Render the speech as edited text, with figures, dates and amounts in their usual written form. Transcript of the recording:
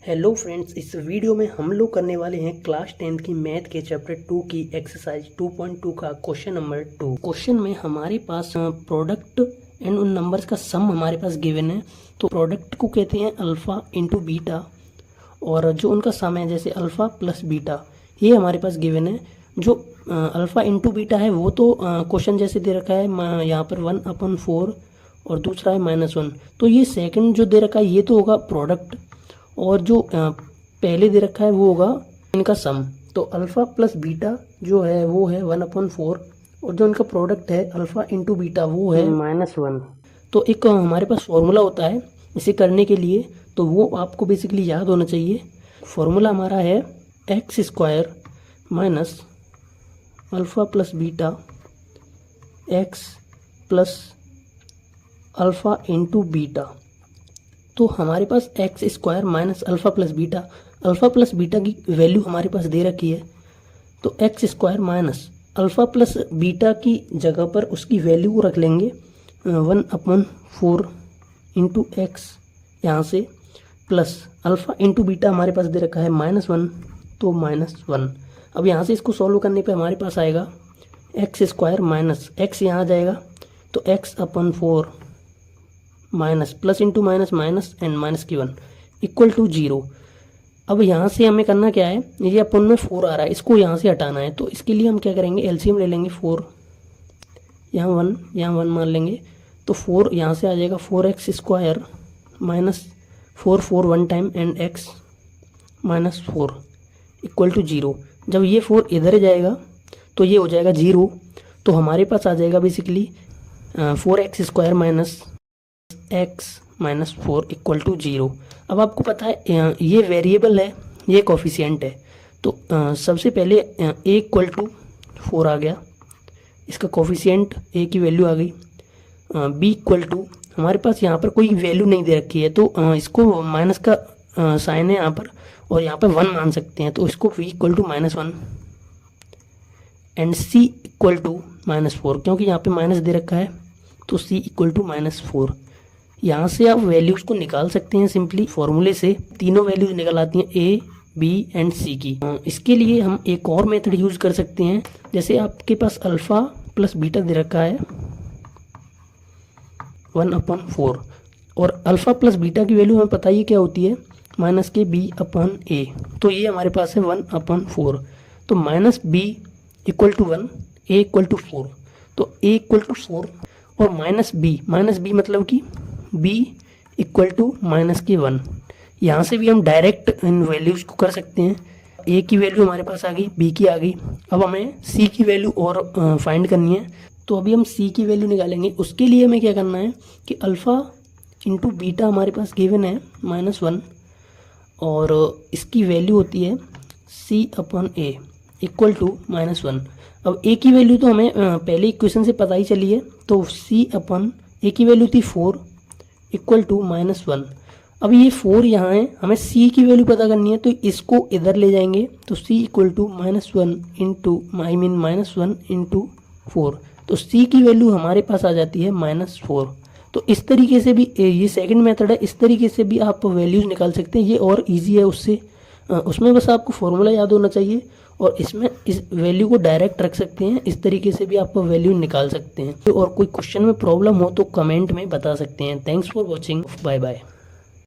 Hello friends, इस video में हम लोग करने वाले हैं क्लास 10 की मैथ के चैप्टर 2 की एक्सरसाइज 2.2 का क्वेश्चन नंबर 2। क्वेश्चन में हमारे पास प्रोडक्ट एंड उन नंबर्स का सम हमारे पास गिवन है। तो प्रोडक्ट को कहते हैं अल्फ़ा इंटू बीटा, और जो उनका सम है जैसे अल्फ़ा प्लस बीटा, ये हमारे पास गिवन है। जो अल्फ़ा इंटू बीटा है वो तो क्वेश्चन जैसे दे रखा है यहाँ पर 1/4 और दूसरा है -1। तो ये सेकंड जो दे रखा है ये तो होगा प्रोडक्ट, और जो पहले दे रखा है वो होगा इनका सम। तो अल्फ़ा प्लस बीटा जो है वो है 1/4, और जो इनका प्रोडक्ट है अल्फ़ा इंटू बीटा वो है -1। तो एक हमारे पास फॉर्मूला होता है इसे करने के लिए, तो वो आपको बेसिकली याद होना चाहिए। फॉर्मूला हमारा है x² minus alpha plus beta x plus alpha into beta. तो हमारे पास x² minus alpha plus beta की वैल्यू हमारे पास दे रखी है। तो x² minus alpha plus beta की जगह पर उसकी वैल्यू रख लेंगे 1/4 इंटू एक्स यहाँ से, प्लस अल्फ़ा इंटू बीटा हमारे पास दे रखा है -1, तो -1। अब यहाँ से इसको सॉल्व करने पे हमारे पास आएगा x² माइनस x यहाँ आ जाएगा, तो x/4 minus plus into minus minus and -1 equal to 0। अब यहाँ से हमें करना क्या है, ये अपन में 4 आ रहा है, इसको यहाँ से हटाना है। तो इसके लिए हम क्या करेंगे, एलसीएम ले लेंगे 4, यहाँ 1 मान लेंगे, तो 4 यहाँ से आ जाएगा 4x² minus 4 1 time and x -4 equal to 0। जब ये 4 इधर जाएगा तो ये हो जाएगा 0। तो हमारे पास आ जाएगा basically 4x² minus x -4 equal to 0। अब आपको पता है ये वेरिएबल है, ये कोफिशिएंट है। तो सबसे पहले a इक्वल टू 4 आ गया, इसका कोफिशिएंट a की वैल्यू आ गई। b इक्वल टू हमारे पास यहाँ पर कोई वैल्यू नहीं दे रखी है, तो इसको माइनस का साइन है यहाँ पर, और यहाँ पर 1 मान सकते हैं, तो इसको v equal to -1 and c equal to -4, क्योंकि यहाँ पे माइनस दे रखा है, तो c इक्वल टू -4। यहाँ से आप वैल्यूज को निकाल सकते हैं सिंपली फॉर्मूले से। तीनों वैल्यूज निकल आती हैं a, b एंड c की। इसके लिए हम एक और मेथड यूज कर सकते हैं। जैसे आपके पास अल्फ़ा प्लस बीटा दे रखा है 1/4, और अल्फ़ा प्लस बीटा की वैल्यू हमें पता ही क्या होती है, -b/a। तो ये हमारे पास है 1/4, तो -b equal to 1, a equal to 4, तो a इक्वल टू 4 और -b मतलब कि b इक्वल टू -1। यहाँ से भी हम डायरेक्ट इन वैल्यूज को कर सकते हैं। a की वैल्यू हमारे पास आ गई, b की आ गई। अब हमें c की वैल्यू और फाइंड करनी है, तो अभी हम c की वैल्यू निकालेंगे। उसके लिए हमें क्या करना है कि अल्फ़ा इंटू बीटा हमारे पास गिवन है -1, और इसकी वैल्यू होती है c/a इक्वल टू -1। अब a की वैल्यू तो हमें पहले इक्वेशन से पता ही चली है, तो c/a की वैल्यू थी 4 इक्वल टू -1। अब ये 4 यहाँ है, हमें c की वैल्यू पता करनी है, तो इसको इधर ले जाएंगे, तो c इक्वल टू -1 इंटू 4, तो c की वैल्यू हमारे पास आ जाती है -4। तो इस तरीके से भी ये सेकंड मेथड है, इस तरीके से भी आप वैल्यूज़ निकाल सकते हैं। ये और इजी है उससे, उसमें बस आपको फॉर्मूला याद होना चाहिए, और इसमें इस वैल्यू को डायरेक्ट रख सकते हैं। इस तरीके से भी आप वैल्यू निकाल सकते हैं। और कोई क्वेश्चन में प्रॉब्लम हो तो कमेंट में बता सकते हैं। Thanks for watching, bye bye.